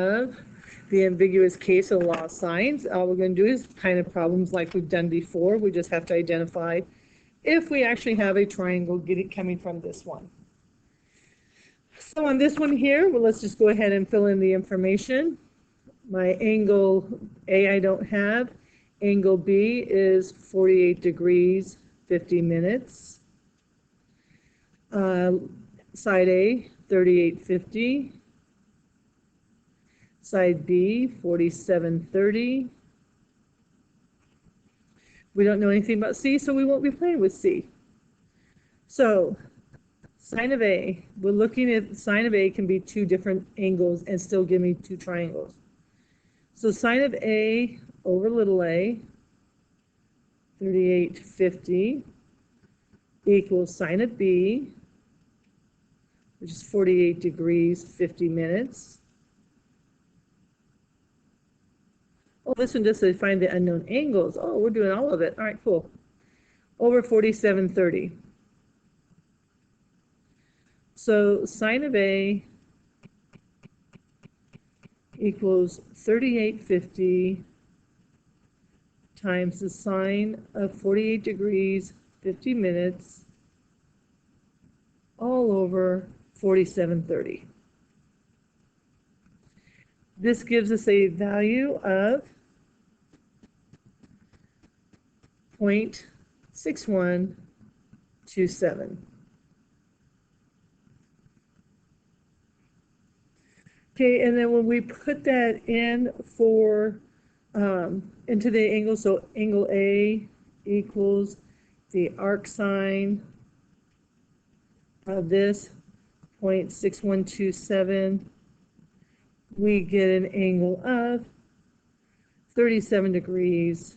of the ambiguous case of law signs. All we're going to do is kind of problems like we've done before. We just have to identify if we actually have a triangle coming from this one. So on this one here, well, let's just go ahead and fill in the information. My angle A I don't have. Angle B is 48 degrees, 50 minutes. Side A, 3850. Side B, 4730. We don't know anything about C, so we won't be playing with C. So sine of A, we're looking at sine of A can be two different angles and still give me two triangles. So sine of A over little a, 3850, equals sine of B, which is 48 degrees, 50 minutes. Oh, this one just says find the unknown angles. Oh, we're doing all of it. All right, cool. Over 4730. So sine of A equals 3850 times the sine of 48 degrees, 50 minutes, all over 4730. This gives us a value of 0.6127. Okay, and then when we put that in for into the angle, so angle A equals the arc sine of this 0.6127, we get an angle of 37 degrees,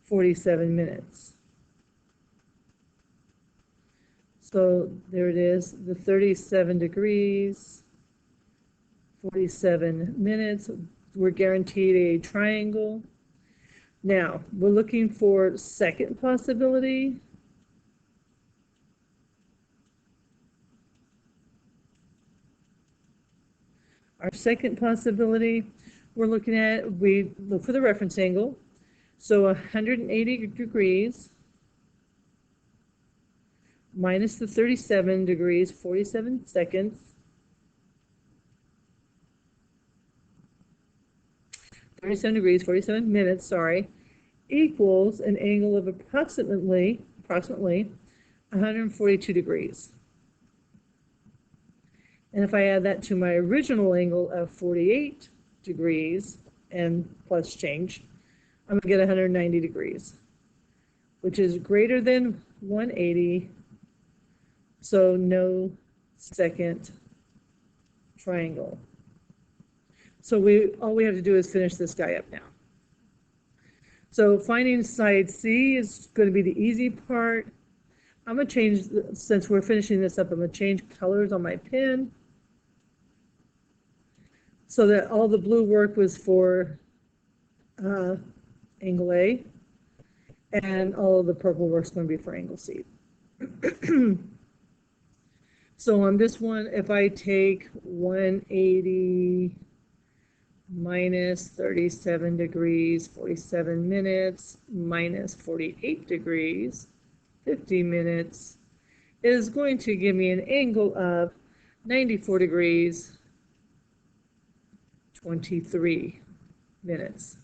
47 minutes. So there it is, the 37 degrees, 47 minutes. We're guaranteed a triangle. Now, we're looking for second possibility. Our second possibility, we're looking at, we look for the reference angle. So 180 degrees minus the 37 degrees, 47 seconds. 37 degrees, 47 minutes, sorry, equals an angle of approximately 142 degrees. And if I add that to my original angle of 48 degrees and plus change, I'm going to get 190 degrees, which is greater than 180, so no second triangle. So all we have to do is finish this guy up now. So finding side C is going to be the easy part. I'm going to change, since we're finishing this up, I'm going to change colors on my pen so that all the blue work was for angle A, and all of the purple work is going to be for angle C. So on this one, if I take 180 minus 37 degrees, 47 minutes, minus 48 degrees, 50 minutes, is going to give me an angle of 94 degrees, 23 minutes.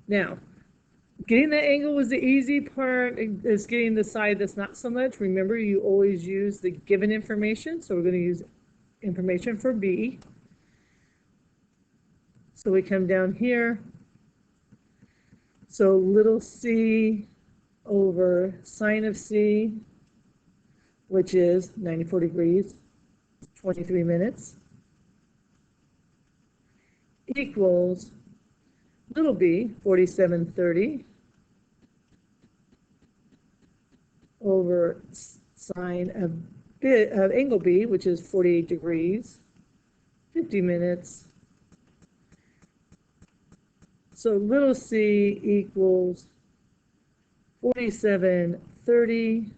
Now, getting that angle was the easy part. It's getting the side that's not so much. Remember, you always use the given information. So we're going to use information for B. So we come down here. So little c over sine of C, which is 94 degrees, 23 minutes, equals little b, 4730, over sine of angle B, which is 48 degrees, 50 minutes. So little c equals 4730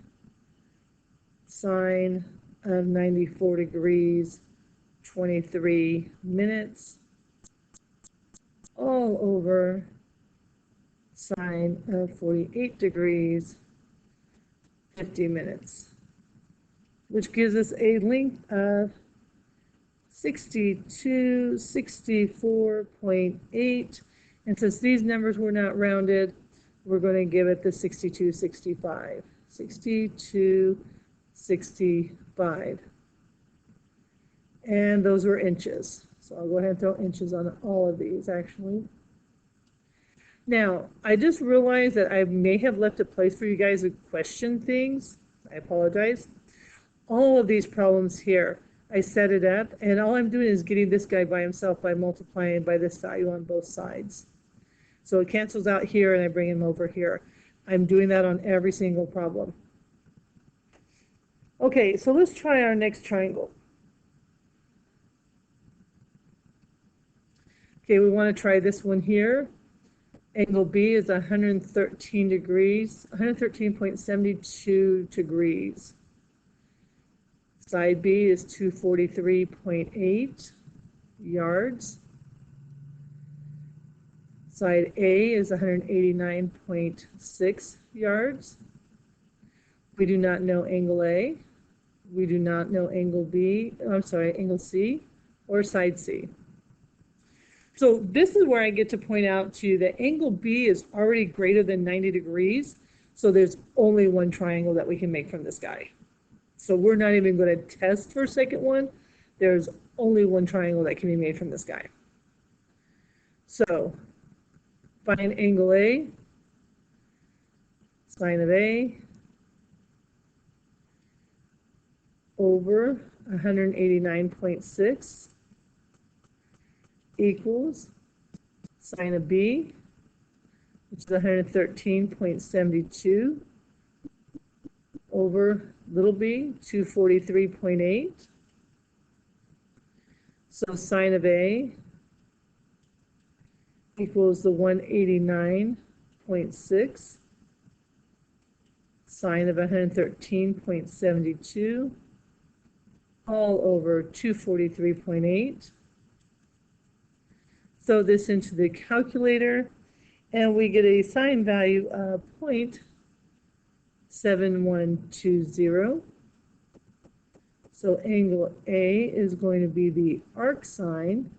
sine of 94 degrees, 23 minutes, all over sine of 48 degrees, 50 minutes, which gives us a length of 62, 64.8. And since these numbers were not rounded, we're going to give it the 62, 65. 62, 65. And those were inches. So I'll go ahead and throw inches on all of these, actually. Now, I just realized that I may have left a place for you guys to question things. I apologize. All of these problems here, I set it up, and all I'm doing is getting this guy by himself by multiplying by this value on both sides. So it cancels out here, and I bring him over here. I'm doing that on every single problem. Okay, so let's try our next triangle. Okay, we want to try this one here. Angle B is 113 degrees, 113.72 degrees. Side B is 243.8 yards. Side A is 189.6 yards. We do not know angle A. We do not know angle B, angle C or side C. So this is where I get to point out to you that angle B is already greater than 90 degrees. So there's only one triangle that we can make from this guy. So we're not even going to test for a second one. There's only one triangle that can be made from this guy. So find angle A, sine of A, over 189.6 equals sine of B, which is 113.72, over little b, 243.8. So sine of A equals the 189.6, sine of 113.72, all over 243.8. Throw this into the calculator, and we get a sine value of 0.7120. So angle A is going to be the arc sine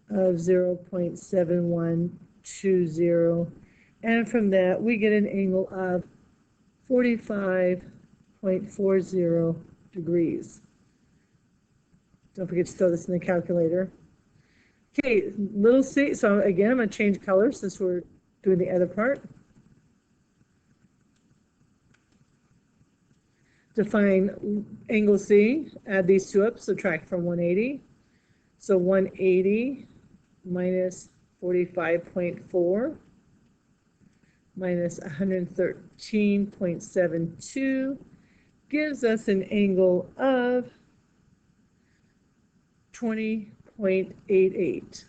of 0.7120. And from that, we get an angle of 45.40 degrees. Don't forget to throw this in the calculator. Okay, little c. So again, I'm going to change colors since we're doing the other part. To find angle C, add these two up, subtract from 180. So 180 minus 45.4 minus 113.72 gives us an angle of 20.88.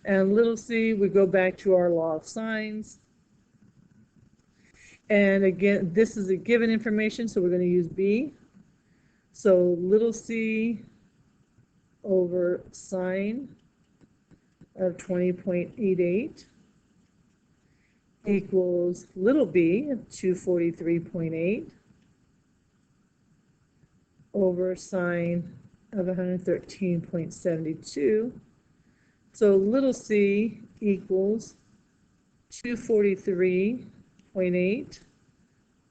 And little c, we go back to our law of sines. And again, this is a given information, so we're going to use B. So little c over sine of 20.88 equals little b, 243.8, over sine of 113.72. So little c equals 243.8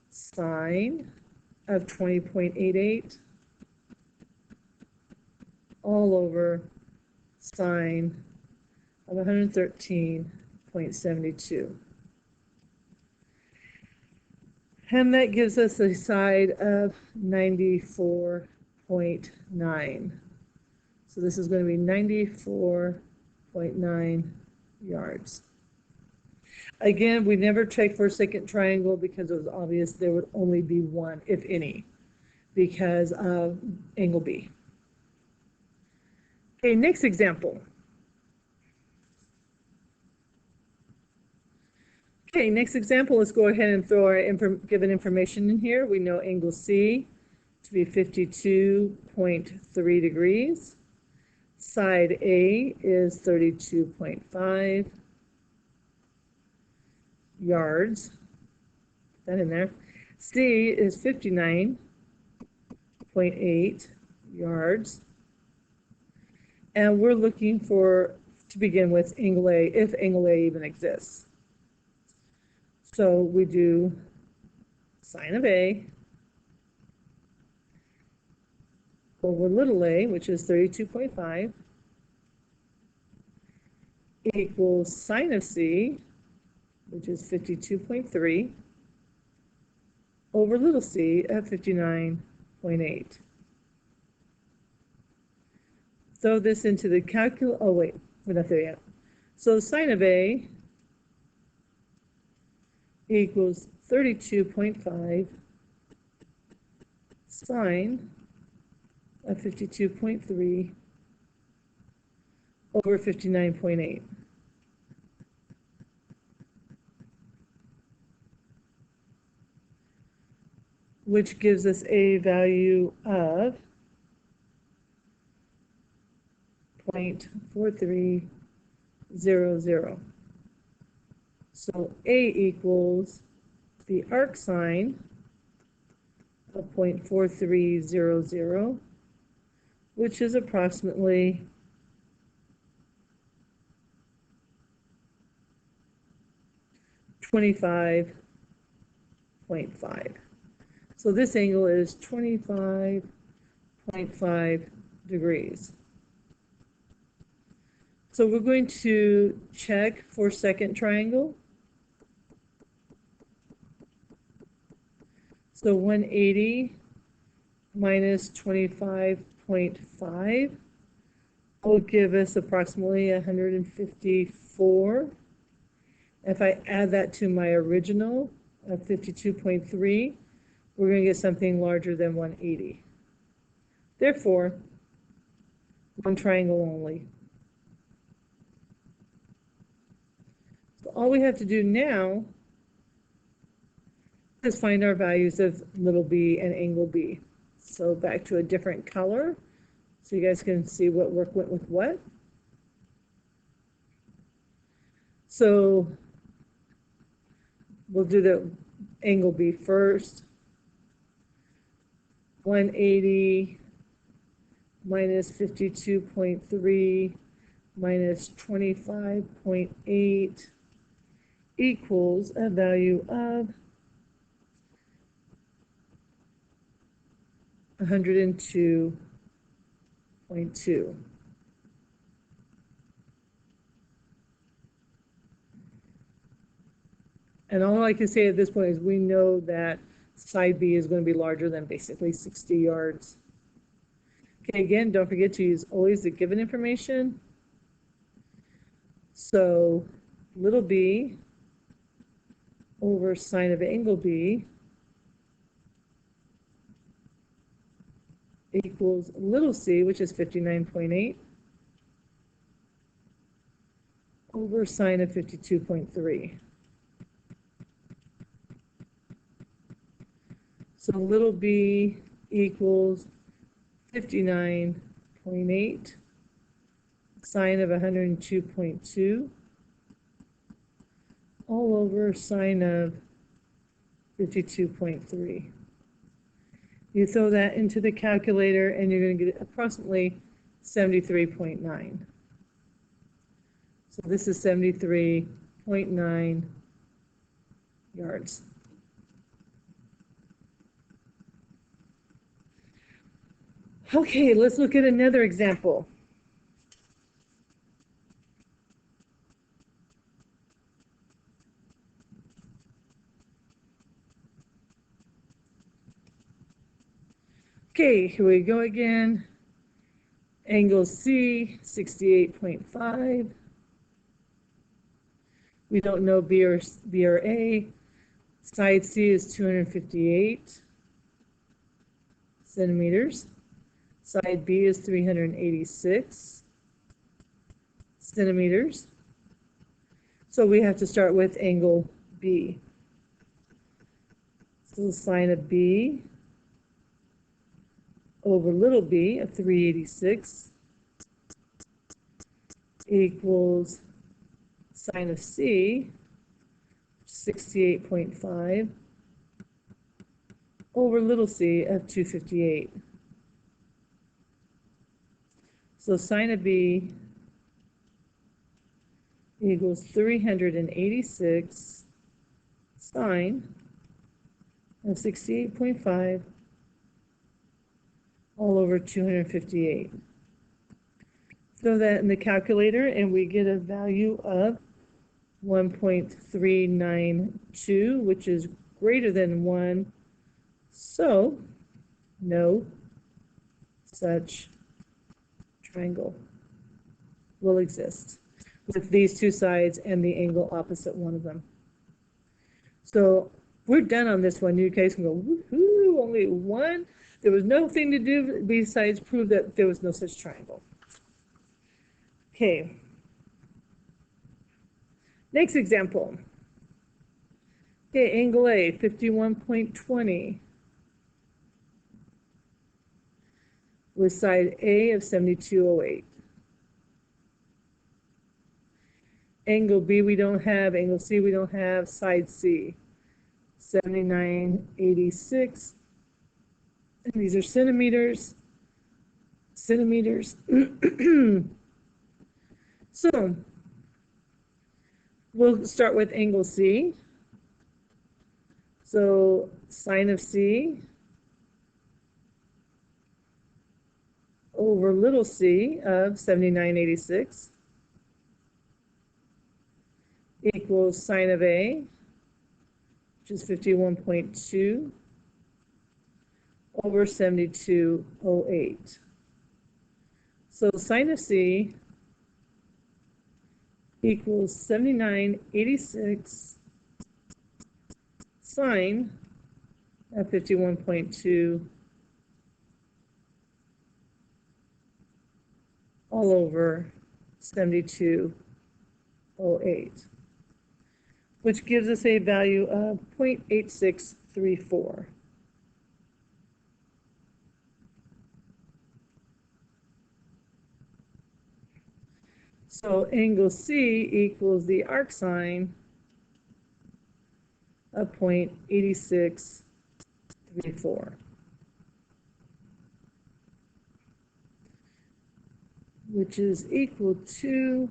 sine of 20.88 all over sine of 113.72. And that gives us a side of 94.9. So this is going to be 94.9 yards. Again, we never checked for a second triangle because it was obvious there would only be one, if any, because of angle B. Okay, next example. Okay, next example, let's go ahead and throw our given information in here. We know angle C to be 52.3 degrees. Side A is 32.5 yards. Put that in there. C is 59.8 yards. And we're looking for, to begin with, angle A, if angle A even exists. So we do sine of A over little a, which is 32.5, equals sine of C, which is 52.3, over little c at 59.8. Throw this into the calculator. Oh, wait, we're not there yet. So sine of A equals 32.5 sine of 52.3 over 59.8. Which gives us a value of 0.4300. So A equals the arc sine of 0.4300, which is approximately 25.5. So this angle is 25.5 degrees. So we're going to check for second triangle. So 180 minus 25.5 will give us approximately 154. If I add that to my original of 52.3, we're going to get something larger than 180. Therefore, one triangle only. So all we have to do now is find our values of little b and angle B. So back to a different color so you guys can see what work went with what. So we'll do the angle B first. 180 minus 52.3 minus 25.8 equals a value of 102.2. And all I can say at this point is we know that side B is going to be larger than basically 60 yards. Okay, again, don't forget to use always the given information. So little b over sine of angle B equals little c, which is 59.8, over sine of 52.3. So little b equals 59.8 sine of 102.2 all over sine of 52.3. You throw that into the calculator and you're going to get approximately 73.9. So this is 73.9 yards. Okay, let's look at another example. Okay, here we go again. Angle C, 68.5. We don't know B or A. Side C is 258 centimeters. Side B is 386 centimeters. So we have to start with angle B. So sine of B over little b of 386 equals sine of C, 68.5, over little c of 258. So sine of B equals 386 sine of 68.5 all over 258. Throw that in the calculator and we get a value of 1.392, which is greater than 1. So no such triangle will exist with these two sides and the angle opposite one of them. So we're done on this one. You guys can go, woohoo, only one. There was nothing to do besides prove that there was no such triangle. Okay. Next example. Okay, angle A, 51.20 with side A of 72.08. Angle B we don't have, angle C we don't have, side C, 79.86. And these are centimeters. So we'll start with angle C. So sine of C over little c of 79.86 equals sine of A, which is 51.2, over 72.08. So sine of C equals 79.86 sine of 51.2 all over 72.08, which gives us a value of 0.8634. So angle C equals the arcsine of 0.8634, which is equal to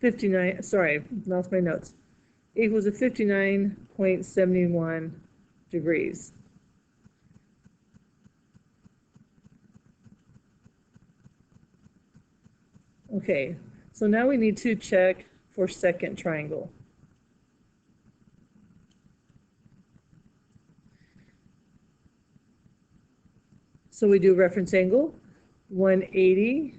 59, sorry, lost my notes, equals to 59.71 degrees. Okay, so now we need to check for second triangle. So we do reference angle, 180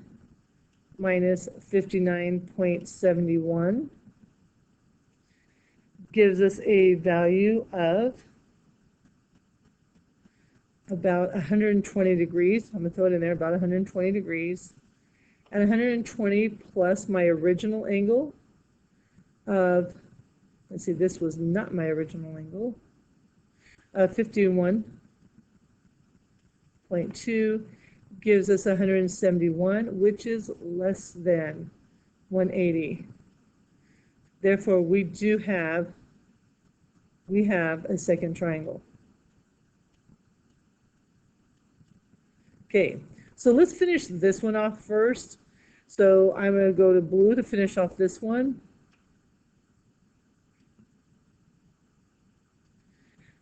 minus 59.71 gives us a value of about 120 degrees. I'm going to throw it in there, about 120 degrees. And 120 plus my original angle of, let's see, this was not my original angle, 51.2 gives us 171, which is less than 180. Therefore, we have a second triangle. Okay, so let's finish this one off first. So I'm going to go to blue to finish off this one.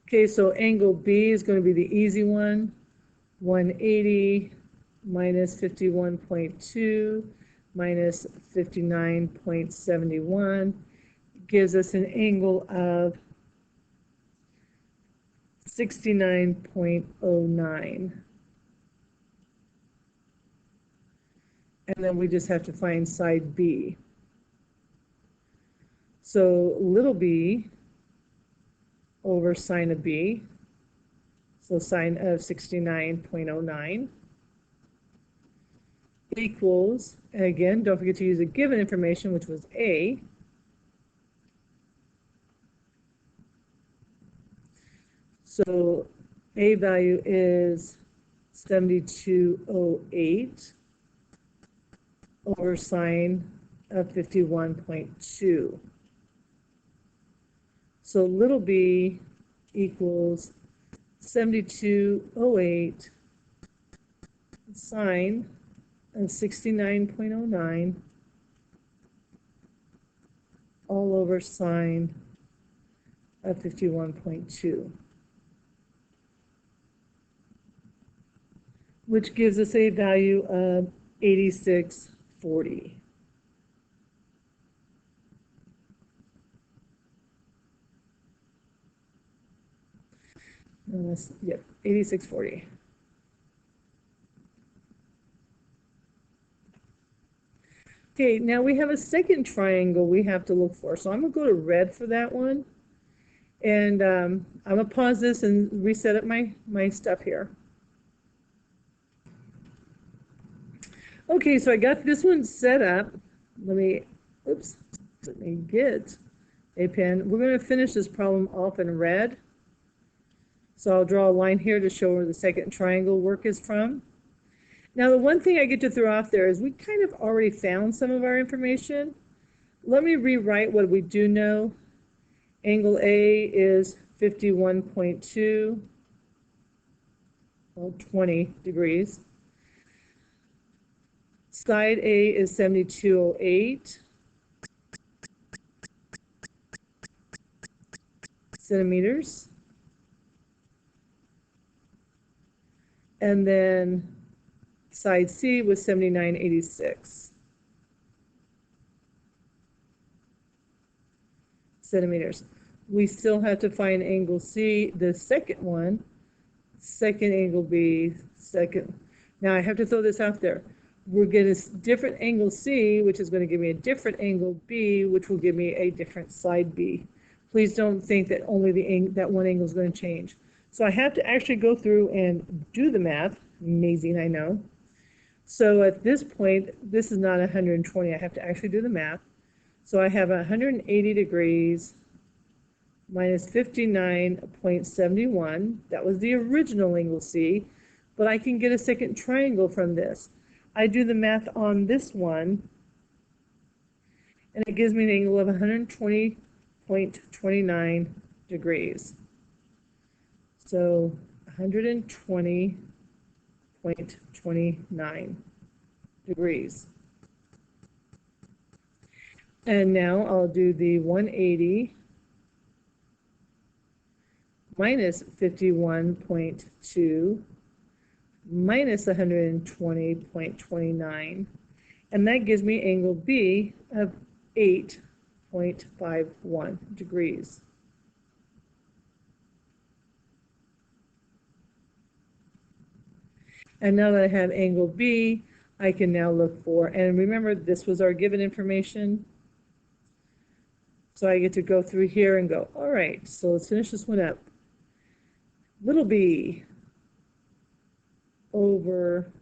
Okay, so angle B is going to be the easy one. 180 minus 51.2 minus 59.71 gives us an angle of 69.09. And then we just have to find side B. So little b over sine of B so sine of 69.09 equals, and again, don't forget to use the given information, which was A. So A value is 7208 over sine of 51.2. So little b equals 7208 sine of 69.09 all over sine of 51.2, which gives us a value of 8640. Yep, 8640. Okay, now we have a second triangle we have to look for. So I'm going to go to red for that one. And I'm going to pause this and reset up my stuff here. Okay, so I got this one set up. Let me get a pen. We're going to finish this problem off in red. So I'll draw a line here to show where the second triangle work is from. Now, the one thing I get to throw off there is we kind of already found some of our information. Let me rewrite what we do know. Angle A is 51.2, well, 20 degrees. Side A is 7208 centimeters. And then side C was 7986 centimeters. We still have to find angle C, the second one, second angle B, second. Now I have to throw this out there. We're getting a different angle C, which is going to give me a different angle B, which will give me a different side B. Please don't think that only that one angle is going to change. So I have to actually go through and do the math. Amazing, I know. So at this point, this is not 120. I have to actually do the math. So I have 180 degrees minus 59.71. That was the original angle C, but I can get a second triangle from this. I do the math on this one, and it gives me an angle of 120.29 degrees. So 120.29 degrees. And now I'll do the 180 minus 51.2 minus 120.29, and that gives me angle B of 8.51 degrees. And now that I have angle B, I can now look for, and remember this was our given information, so I get to go through here and go, all right, so let's finish this one up. Little b over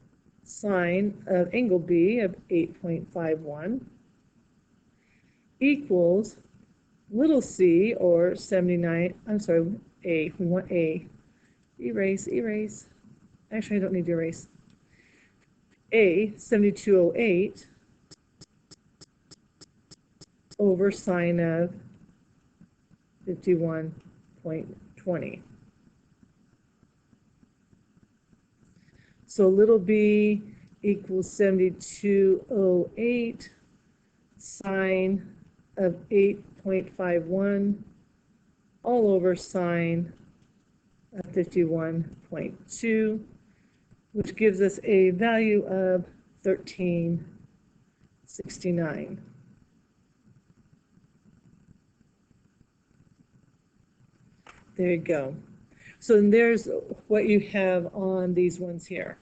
sine of angle B of 8.51 equals little c, or 79, I'm sorry, A, we want A. Erase. Actually, I don't need to erase. A, 7208 over sine of 51.20. So little b equals 7208 sine of 8.51 all over sine of 51.2, which gives us a value of 1369. There you go. So there's what you have on these ones here.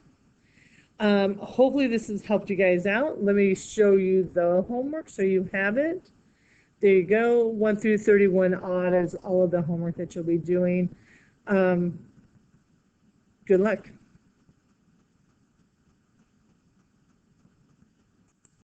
Hopefully this has helped you guys out. Let me show you the homework so you have it. There you go. 1 through 31 odd is all of the homework that you'll be doing. Good luck.